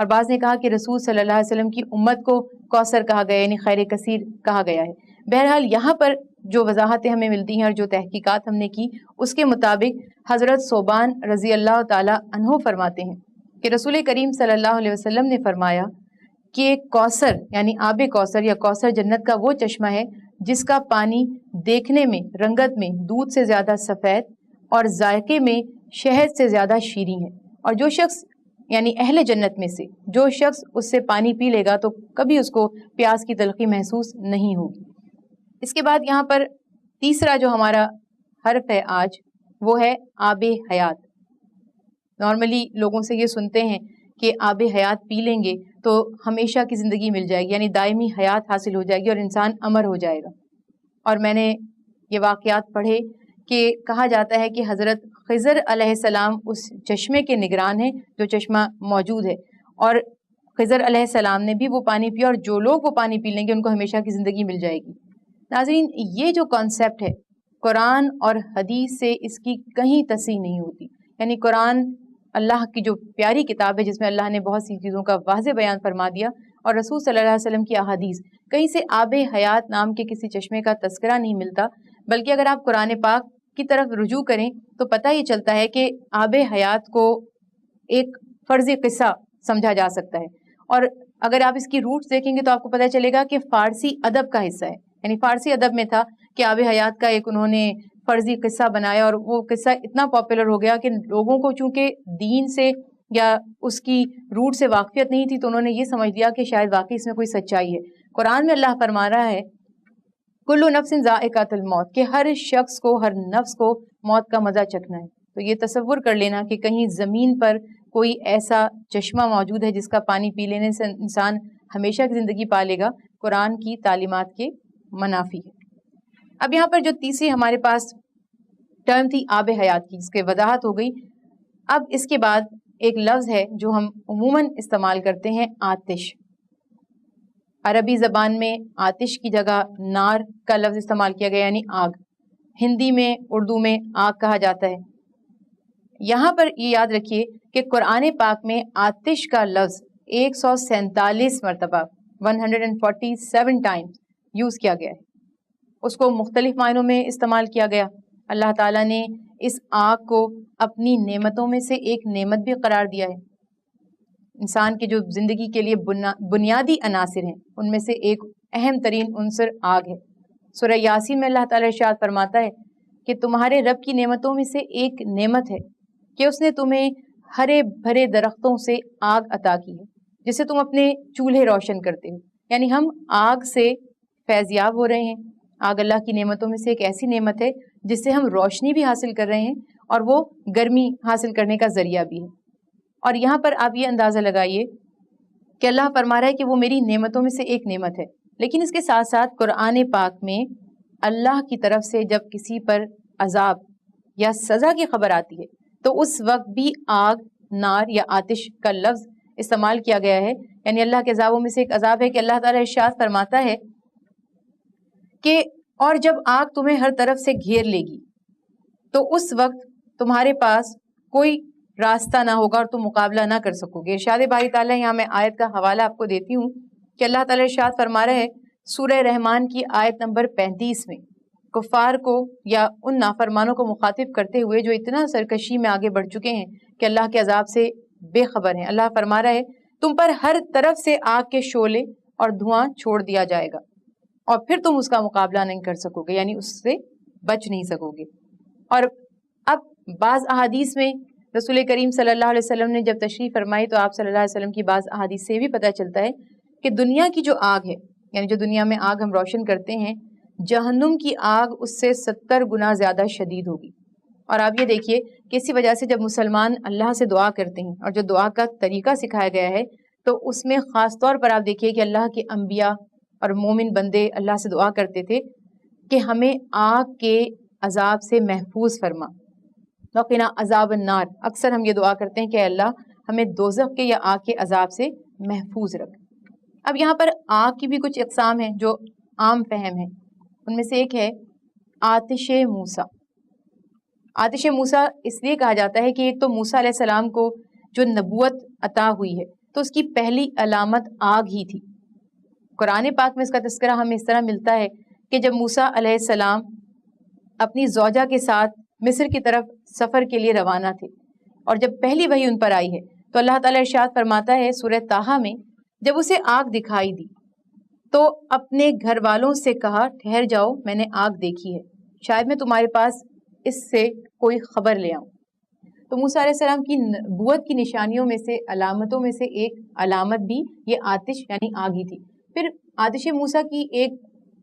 اور بعض نے کہا کہ رسول صلی اللہ علیہ وسلم کی امت کو کوثر کہا گیا، یعنی خیر کثیر کہا گیا ہے۔ بہرحال یہاں پر جو وضاحتیں ہمیں ملتی ہیں اور جو تحقیقات ہم نے کی، اس کے مطابق حضرت ثوبان رضی اللہ تعالی عنہ فرماتے ہیں کہ رسول کریم صلی اللہ علیہ وسلم نے فرمایا کہ کوثر یعنی آب کوثر یا کوثر جنت کا وہ چشمہ ہے جس کا پانی دیکھنے میں، رنگت میں دودھ سے زیادہ سفید اور ذائقے میں شہد سے زیادہ شیریں ہے، اور جو شخص یعنی اہل جنت میں سے جو شخص اس سے پانی پی لے گا تو کبھی اس کو پیاس کی تلخی محسوس نہیں ہوگی۔ اس کے بعد یہاں پر تیسرا جو ہمارا حرف ہے آج، وہ ہے آب حیات۔ نارملی لوگوں سے یہ سنتے ہیں کہ آب حیات پی لیں گے تو ہمیشہ کی زندگی مل جائے گی، یعنی دائمی حیات حاصل ہو جائے گی اور انسان امر ہو جائے گا۔ اور میں نے یہ واقعات پڑھے کہ کہا جاتا ہے کہ حضرت خضر علیہ السلام اس چشمے کے نگران ہیں جو چشمہ موجود ہے، اور خضر علیہ السلام نے بھی وہ پانی پیا، اور جو لوگ وہ پانی پی لیں گے ان کو ہمیشہ کی زندگی مل جائے گی۔ ناظرین، یہ جو کانسیپٹ ہے قرآن اور حدیث سے اس کی کہیں تصحیح نہیں ہوتی، یعنی قرآن اللہ کی جو پیاری کتاب ہے جس میں اللہ نے بہت سی چیزوں کا واضح بیان فرما دیا، اور رسول صلی اللہ علیہ وسلم کی احادیث، کہیں سے آب حیات نام کے کسی چشمے کا تذکرہ نہیں ملتا، بلکہ اگر آپ قرآن پاک کی طرف رجوع کریں تو پتہ یہ چلتا ہے کہ آب حیات کو ایک فرضی قصہ سمجھا جا سکتا ہے، اور اگر آپ اس کی روٹس دیکھیں گے تو آپ کو پتہ چلے گا کہ فارسی ادب کا حصہ ہے، یعنی فارسی ادب میں تھا کہ آب حیات کا ایک انہوں نے فرضی قصہ بنایا، اور وہ قصہ اتنا پاپولر ہو گیا کہ لوگوں کو چونکہ دین سے یا اس کی روٹ سے واقفیت نہیں تھی تو انہوں نے یہ سمجھ لیا کہ شاید واقعی اس میں کوئی سچائی ہے۔ قرآن میں اللہ فرما رہا ہے کلو نفس ذائقۃ الموت، کہ ہر شخص کو، ہر نفس کو موت کا مزہ چکھنا ہے۔ تو یہ تصور کر لینا کہ کہیں زمین پر کوئی ایسا چشمہ موجود ہے جس کا پانی پی لینے سے انسان ہمیشہ کی زندگی پا لے گا، قرآن کی تعلیمات کے منافی ہے۔ اب یہاں پر جو تیسری ہمارے پاس ٹرم تھی آب حیات کی، اس کی وضاحت ہو گئی۔ اب اس کے بعد ایک لفظ ہے جو ہم عموماً استعمال کرتے ہیں، آتش۔ عربی زبان میں آتش کی جگہ نار کا لفظ استعمال کیا گیا، یعنی آگ۔ ہندی میں، اردو میں آگ کہا جاتا ہے۔ یہاں پر یہ یاد رکھیے کہ قرآن پاک میں آتش کا لفظ 147 مرتبہ 147 ٹائمز یوز کیا گیا ہے۔ اس کو مختلف معنوں میں استعمال کیا گیا۔ اللہ تعالیٰ نے اس آگ کو اپنی نعمتوں میں سے ایک نعمت بھی قرار دیا ہے۔ انسان کے جو زندگی کے لیے بنیادی عناصر ہیں ان میں سے ایک اہم ترین عنصر آگ ہے۔ سورہ یاسین میں اللہ تعالیٰ ارشاد فرماتا ہے کہ تمہارے رب کی نعمتوں میں سے ایک نعمت ہے کہ اس نے تمہیں ہرے بھرے درختوں سے آگ عطا کی ہے جس سے تم اپنے چولہے روشن کرتے ہو، یعنی ہم آگ سے فیض یاب ہو رہے ہیں۔ آگ اللہ کی نعمتوں میں سے ایک ایسی نعمت ہے جس سے ہم روشنی بھی حاصل کر رہے ہیں اور وہ گرمی حاصل کرنے کا ذریعہ بھی ہے۔ اور یہاں پر آپ یہ اندازہ لگائیے کہ اللہ فرما رہا ہے کہ وہ میری نعمتوں میں سے ایک نعمت ہے، لیکن اس کے ساتھ ساتھ قرآن پاک میں اللہ کی طرف سے جب کسی پر عذاب یا سزا کی خبر آتی ہے تو اس وقت بھی آگ، نار یا آتش کا لفظ استعمال کیا گیا ہے۔ یعنی اللہ کے عذابوں میں سے ایک عذاب ہے کہ اللہ تعالیٰ ارشاد فرماتا ہے کہ اور جب آگ تمہیں ہر طرف سے گھیر لے گی تو اس وقت تمہارے پاس کوئی راستہ نہ ہوگا اور تم مقابلہ نہ کر سکو گے۔ ارشاد باری تعالیٰ، یہاں میں آیت کا حوالہ آپ کو دیتی ہوں کہ اللہ تعالیٰ ارشاد فرما رہے ہیں سورہ رحمان کی آیت نمبر 35 میں، کفار کو یا ان نافرمانوں کو مخاطب کرتے ہوئے جو اتنا سرکشی میں آگے بڑھ چکے ہیں کہ اللہ کے عذاب سے بے خبر ہیں۔ اللہ فرما رہا ہے تم پر ہر طرف سے آگ کے شعلے اور دھواں چھوڑ دیا جائے گا اور پھر تم اس کا مقابلہ نہیں کر سکو گے، یعنی اس سے بچ نہیں سکو گے۔ اور اب بعض احادیث میں رسول کریم صلی اللہ علیہ وسلم نے جب تشریف فرمائی تو آپ صلی اللہ علیہ وسلم کی بعض احادیث سے بھی پتہ چلتا ہے کہ دنیا کی جو آگ ہے، یعنی جو دنیا میں آگ ہم روشن کرتے ہیں، جہنم کی آگ اس سے 70 گنا زیادہ شدید ہوگی۔ اور آپ یہ دیکھیے کہ اسی وجہ سے جب مسلمان اللہ سے دعا کرتے ہیں اور جو دعا کا طریقہ سکھایا گیا ہے تو اس میں خاص طور پر آپ دیکھیے کہ اللہ کے انبیاء اور مومن بندے اللہ سے دعا کرتے تھے کہ ہمیں آگ کے عذاب سے محفوظ فرما، وقنا عذاب النار۔ اکثر ہم یہ دعا کرتے ہیں کہ اے اللہ ہمیں دوزخ کے یا آگ کے عذاب سے محفوظ رکھ۔ اب یہاں پر آگ کی بھی کچھ اقسام ہیں جو عام فہم ہیں، ان میں سے ایک ہے آتش موسیٰ۔ آتش موسیٰ اس لیے کہا جاتا ہے کہ ایک تو موسیٰ علیہ السلام کو جو نبوت عطا ہوئی ہے تو اس کی پہلی علامت آگ ہی تھی۔ قرآن پاک میں اس کا تذکرہ ہمیں اس طرح ملتا ہے کہ جب موسیٰ علیہ السلام اپنی زوجہ کے ساتھ مصر کی طرف سفر کے لیے روانہ تھے اور جب پہلی وحی ان پر آئی ہے تو اللہ تعالیٰ ارشاد فرماتا ہے سورہ طٰہٰ میں، جب اسے آگ دکھائی دی تو اپنے گھر والوں سے کہا ٹھہر جاؤ، میں نے آگ دیکھی ہے، شاید میں تمہارے پاس اس سے کوئی خبر لے آؤں۔ تو موسیٰ علیہ السلام کی نبوت کی نشانیوں میں سے، علامتوں میں سے ایک علامت بھی یہ آتش یعنی آگ ہی تھی۔ پھر آتش موسیٰ کی ایک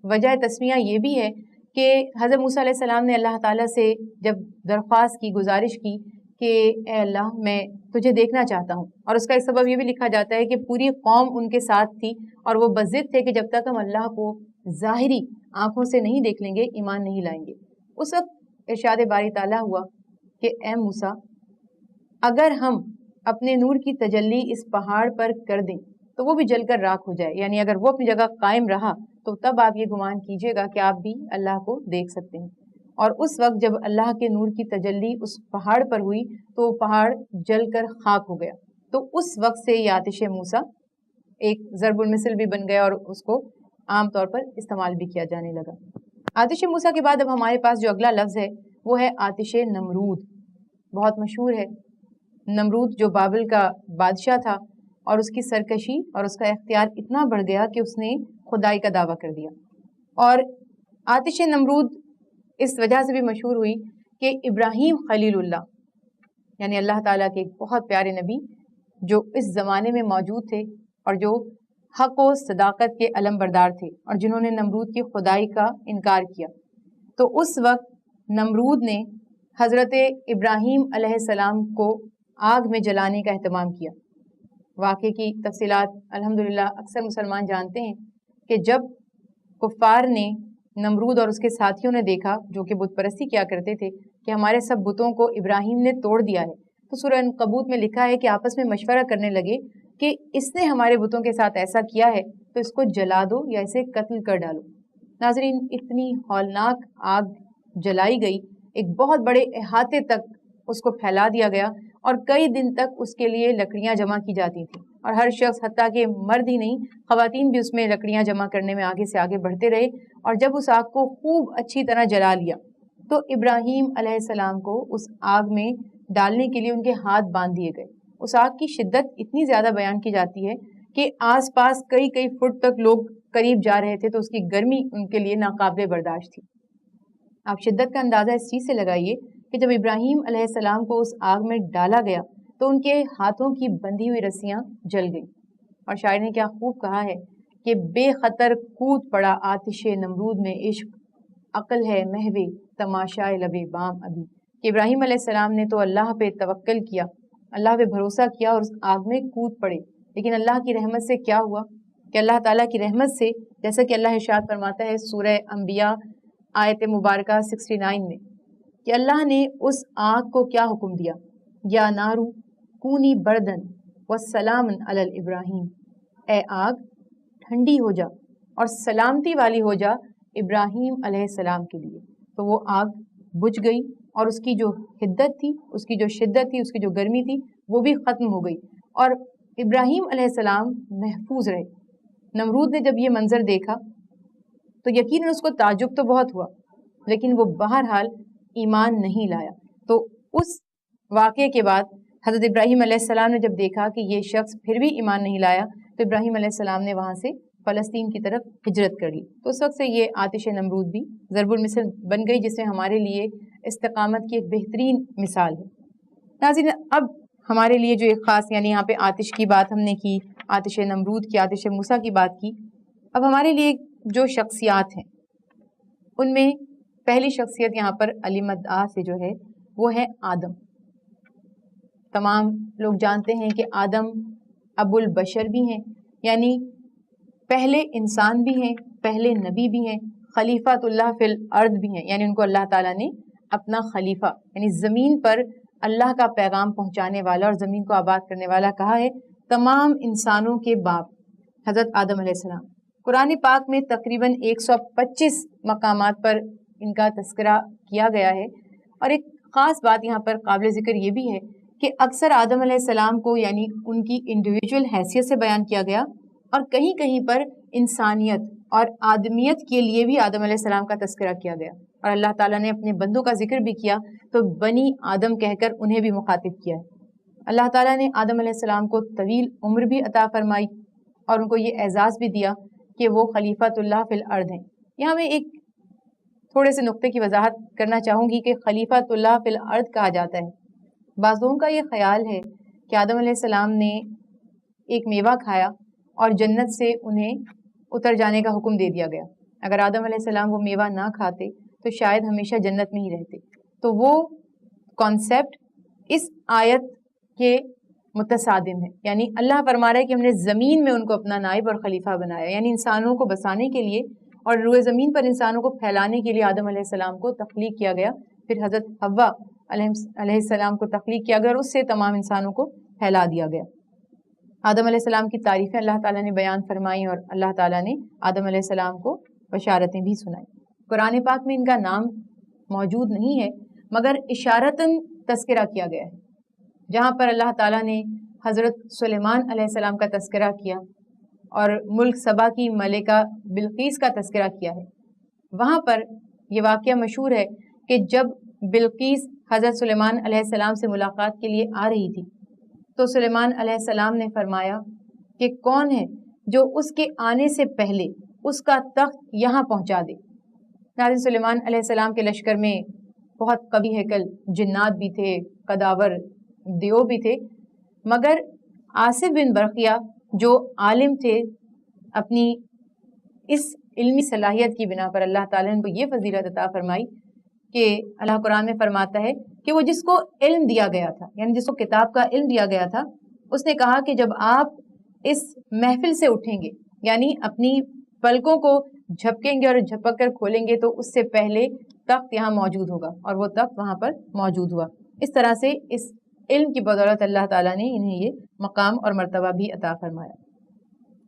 وجہ تسمیہ یہ بھی ہے کہ حضرت موسیٰ علیہ السلام نے اللہ تعالیٰ سے جب درخواست کی، گزارش کی کہ اے اللہ میں تجھے دیکھنا چاہتا ہوں، اور اس کا ایک سبب یہ بھی لکھا جاتا ہے کہ پوری قوم ان کے ساتھ تھی اور وہ بضد تھے کہ جب تک ہم اللہ کو ظاہری آنکھوں سے نہیں دیکھ لیں گے ایمان نہیں لائیں گے۔ اس وقت ارشاد باری تعالیٰ ہوا کہ اے موسیٰ، اگر ہم اپنے نور کی تجلی اس پہاڑ پر کر دیں تو وہ بھی جل کر راکھ ہو جائے، یعنی اگر وہ اپنی جگہ قائم رہا تو تب آپ یہ گمان کیجئے گا کہ آپ بھی اللہ کو دیکھ سکتے ہیں۔ اور اس وقت جب اللہ کے نور کی تجلی اس پہاڑ پر ہوئی تو وہ پہاڑ جل کر خاک ہو گیا۔ تو اس وقت سے یہ آتش موسیٰ ایک ضرب المثل بھی بن گیا اور اس کو عام طور پر استعمال بھی کیا جانے لگا۔ آتش موسیٰ کے بعد اب ہمارے پاس جو اگلا لفظ ہے وہ ہے آتش نمرود، بہت مشہور ہے۔ نمرود جو بابل کا بادشاہ تھا اور اس کی سرکشی اور اس کا اختیار اتنا بڑھ گیا کہ اس نے خدائی کا دعویٰ کر دیا۔ اور آتش نمرود اس وجہ سے بھی مشہور ہوئی کہ ابراہیم خلیل اللہ یعنی اللہ تعالیٰ کے ایک بہت پیارے نبی جو اس زمانے میں موجود تھے اور جو حق و صداقت کے علم بردار تھے اور جنہوں نے نمرود کی خدائی کا انکار کیا، تو اس وقت نمرود نے حضرت ابراہیم علیہ السلام کو آگ میں جلانے کا اہتمام کیا۔ واقعے کی تفصیلات الحمدللہ اکثر مسلمان جانتے ہیں کہ جب کفار نے نمرود اور اس کے ساتھیوں نے دیکھا جو کہ بت پرستی کیا کرتے تھے کہ ہمارے سب بتوں کو ابراہیم نے توڑ دیا ہے، تو سورہ عنکبوت میں لکھا ہے کہ آپس میں مشورہ کرنے لگے کہ اس نے ہمارے بتوں کے ساتھ ایسا کیا ہے تو اس کو جلا دو یا اسے قتل کر ڈالو۔ ناظرین، اتنی ہولناک آگ جلائی گئی، ایک بہت بڑے احاطے تک اس کو پھیلا دیا گیا اور کئی دن تک اس کے لیے لکڑیاں جمع کی جاتی تھیں، اور ہر شخص حتیٰ کہ مرد ہی نہیں خواتین بھی اس میں لکڑیاں جمع کرنے میں آگے سے آگے بڑھتے رہے، اور جب اس آگ کو خوب اچھی طرح جلا لیا تو ابراہیم علیہ السلام کو اس آگ میں ڈالنے کے لیے ان کے ہاتھ باندھ دیے گئے۔ اس آگ کی شدت اتنی زیادہ بیان کی جاتی ہے کہ آس پاس کئی فٹ تک لوگ قریب جا رہے تھے تو اس کی گرمی ان کے لیے ناقابل برداشت تھی۔ آپ شدت کا اندازہ اس چیز سے لگائیے کہ جب ابراہیم علیہ السلام کو اس آگ میں ڈالا گیا تو ان کے ہاتھوں کی بندھی ہوئی رسیاں جل گئیں، اور شاعر نے کیا خوب کہا ہے کہ بے خطر کود پڑا آتش نمرود میں عشق، عقل ہے محو تماشائے لبے بام ابھی، کہ ابراہیم علیہ السلام نے تو اللہ پہ توکل کیا، اللہ پہ بھروسہ کیا اور اس آگ میں کود پڑے، لیکن اللہ کی رحمت سے کیا ہوا کہ اللہ تعالیٰ کی رحمت سے، جیسا کہ اللہ ارشاد فرماتا ہے سورہ انبیاء آیت مبارکہ 69 میں، کہ اللہ نے اس آگ کو کیا حکم دیا، یا نارو کونی بردن والسلام علی ابراہیم، اے آگ ٹھنڈی ہو جا اور سلامتی والی ہو جا ابراہیم علیہ السلام کے لیے۔ تو وہ آگ بجھ گئی اور اس کی جو حدت تھی، اس کی جو شدت تھی، اس کی جو گرمی تھی وہ بھی ختم ہو گئی، اور ابراہیم علیہ السلام محفوظ رہے۔ نمرود نے جب یہ منظر دیکھا تو یقیناً اس کو تعجب تو بہت ہوا، لیکن وہ بہرحال ایمان نہیں لایا۔ تو اس واقعے کے بعد حضرت ابراہیم علیہ السلام نے جب دیکھا کہ یہ شخص پھر بھی ایمان نہیں لایا تو ابراہیم علیہ السلام نے وہاں سے فلسطین کی طرف ہجرت کر لی۔ تو اس وقت سے یہ آتش نمرود بھی ضرب المثل بن گئی، جس سے ہمارے لیے استقامت کی ایک بہترین مثال ہے۔ ناظرین، اب ہمارے لیے جو ایک خاص، یعنی یہاں پہ آتش کی بات ہم نے کی، آتش نمرود کی، آتش موسیٰ کی بات کی، اب ہمارے لیے جو شخصیات ہیں ان میں پہلی شخصیت یہاں پر علی مدعا سے جو ہے وہ ہے آدم۔ تمام لوگ جانتے ہیں کہ آدم ابو البشر بھی ہیں، یعنی پہلے انسان بھی ہیں، پہلے نبی بھی ہیں، خلیفۃ اللہ فی الارض بھی ہیں، یعنی ان کو اللہ تعالیٰ نے اپنا خلیفہ یعنی زمین پر اللہ کا پیغام پہنچانے والا اور زمین کو آباد کرنے والا کہا ہے۔ تمام انسانوں کے باپ حضرت آدم علیہ السلام، قرآن پاک میں تقریباً 125 مقامات پر ان کا تذکرہ کیا گیا ہے، اور ایک خاص بات یہاں پر قابل ذکر یہ بھی ہے کہ اکثر آدم علیہ السلام کو یعنی ان کی انڈیویجول حیثیت سے بیان کیا گیا، اور کہیں کہیں پر انسانیت اور آدمیت کے لیے بھی آدم علیہ السلام کا تذکرہ کیا گیا، اور اللہ تعالیٰ نے اپنے بندوں کا ذکر بھی کیا تو بنی آدم کہہ کر انہیں بھی مخاطب کیا ہے۔ اللہ تعالیٰ نے آدم علیہ السلام کو طویل عمر بھی عطا فرمائی اور ان کو یہ اعزاز بھی دیا کہ وہ خلیفۃ اللہ فی الارض ہیں۔ یہاں میں ایک تھوڑے سے نقطے کی وضاحت کرنا چاہوں گی کہ خلیفۃ اللہ فی الارض کہا جاتا ہے۔ بعض لوگوں کا یہ خیال ہے کہ آدم علیہ السلام نے ایک میوہ کھایا اور جنت سے انہیں اتر جانے کا حکم دے دیا گیا، اگر آدم علیہ السلام وہ میوہ نہ کھاتے تو شاید ہمیشہ جنت میں ہی رہتے۔ تو وہ کانسیپٹ اس آیت کے متصادم ہے، یعنی اللہ فرما رہا ہے کہ ہم نے زمین میں ان کو اپنا نائب اور خلیفہ بنایا، یعنی انسانوں کو بسانے کے لیے اور روئے زمین پر انسانوں کو پھیلانے کے لیے آدم علیہ السلام کو تخلیق کیا گیا، پھر حضرت حوا علیہ السلام کو تخلیق کیا گیا اور اس سے تمام انسانوں کو پھیلا دیا گیا۔ آدم علیہ السلام کی تعریفیں اللہ تعالیٰ نے بیان فرمائی اور اللہ تعالیٰ نے آدم علیہ السلام کو بشارتیں بھی سنائی۔ قرآن پاک میں ان کا نام موجود نہیں ہے مگر اشارتاً تذکرہ کیا گیا ہے، جہاں پر اللہ تعالیٰ نے حضرت سلیمان علیہ السلام کا تذکرہ کیا اور ملک سبا کی ملکہ بلقیس کا تذکرہ کیا ہے۔ وہاں پر یہ واقعہ مشہور ہے کہ جب بلقیس حضرت سلیمان علیہ السلام سے ملاقات کے لیے آ رہی تھی تو سلیمان علیہ السلام نے فرمایا کہ کون ہے جو اس کے آنے سے پہلے اس کا تخت یہاں پہنچا دے۔ ناظرین، سلیمان علیہ السلام کے لشکر میں بہت قوی ہیکل جنات بھی تھے، قداور دیو بھی تھے، مگر آصف بن برقیہ جو عالم تھے، اپنی اس علمی صلاحیت کی بنا پر اللہ تعالیٰ نے ان کو یہ فضیلت عطا فرمائی کہ اللہ قرآن میں فرماتا ہے کہ وہ جس کو علم دیا گیا تھا، یعنی جس کو کتاب کا علم دیا گیا تھا، اس نے کہا کہ جب آپ اس محفل سے اٹھیں گے، یعنی اپنی پلکوں کو جھپکیں گے اور جھپک کر کھولیں گے، تو اس سے پہلے تخت یہاں موجود ہوگا، اور وہ تخت وہاں پر موجود ہوا۔ اس طرح سے اس علم کی بدولت اللہ تعالیٰ نے انہیں یہ مقام اور مرتبہ بھی عطا فرمایا۔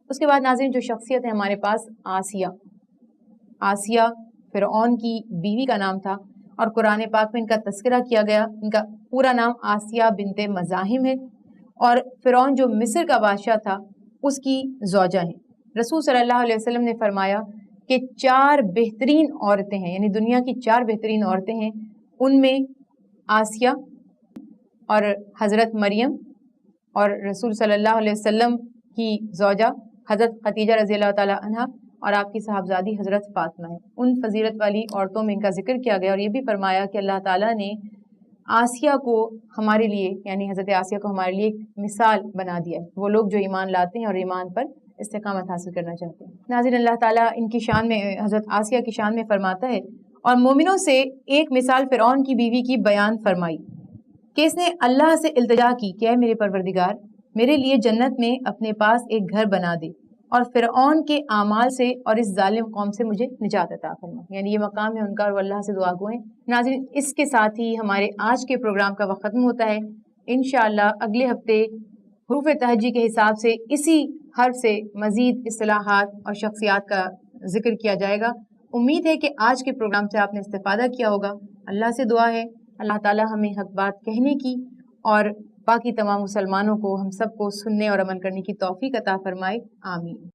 اس کے بعد ناظرین جو شخصیت ہے ہمارے پاس آسیہ فرعون کی بیوی کا نام تھا، اور قرآن پاک میں ان کا تذکرہ کیا گیا۔ ان کا پورا نام آسیہ بنت مزاحم ہے، اور فرعون جو مصر کا بادشاہ تھا اس کی زوجہ ہیں۔ رسول صلی اللہ علیہ وسلم نے فرمایا کہ 4 بہترین عورتیں ہیں، یعنی دنیا کی 4 بہترین عورتیں ہیں، ان میں آسیہ اور حضرت مریم اور رسول صلی اللہ علیہ وسلم کی زوجہ حضرت خدیجہ رضی اللہ تعالیٰ عنہ اور آپ کی صاحبزادی حضرت فاطمہ ہے۔ ان فضیلت والی عورتوں میں ان کا ذکر کیا گیا، اور یہ بھی فرمایا کہ اللہ تعالیٰ نے آسیہ کو ہمارے لیے، یعنی حضرت آسیہ کو ہمارے لیے ایک مثال بنا دیا ہے، وہ لوگ جو ایمان لاتے ہیں اور ایمان پر استقامت حاصل کرنا چاہتے ہیں۔ ناظرین، اللہ تعالیٰ ان کی شان میں، حضرت آسیہ کی شان میں فرماتا ہے، اور مومنوں سے ایک مثال فرعون کی بیوی کی بیان فرمائی کہ اس نے اللہ سے التجا کی کہ اے میرے پروردگار، میرے لیے جنت میں اپنے پاس ایک گھر بنا دے اور فرعون کے اعمال سے اور اس ظالم قوم سے مجھے نجات عطا فرما۔ یعنی یہ مقام ہے ان کا، اور وہ اللہ سے دعا گو ہیں۔ ناظرین، اس کے ساتھ ہی ہمارے آج کے پروگرام کا وقت ختم ہوتا ہے۔ انشاءاللہ اگلے ہفتے حروف تہجی کے حساب سے اسی حرف سے مزید اصطلاحات اور شخصیات کا ذکر کیا جائے گا۔ امید ہے کہ آج کے پروگرام سے آپ نے استفادہ کیا ہوگا۔ اللہ سے دعا ہے اللہ تعالیٰ ہمیں حق بات کہنے کی اور باقی تمام مسلمانوں کو، ہم سب کو سننے اور عمل کرنے کی توفیق عطا فرمائے۔ آمین۔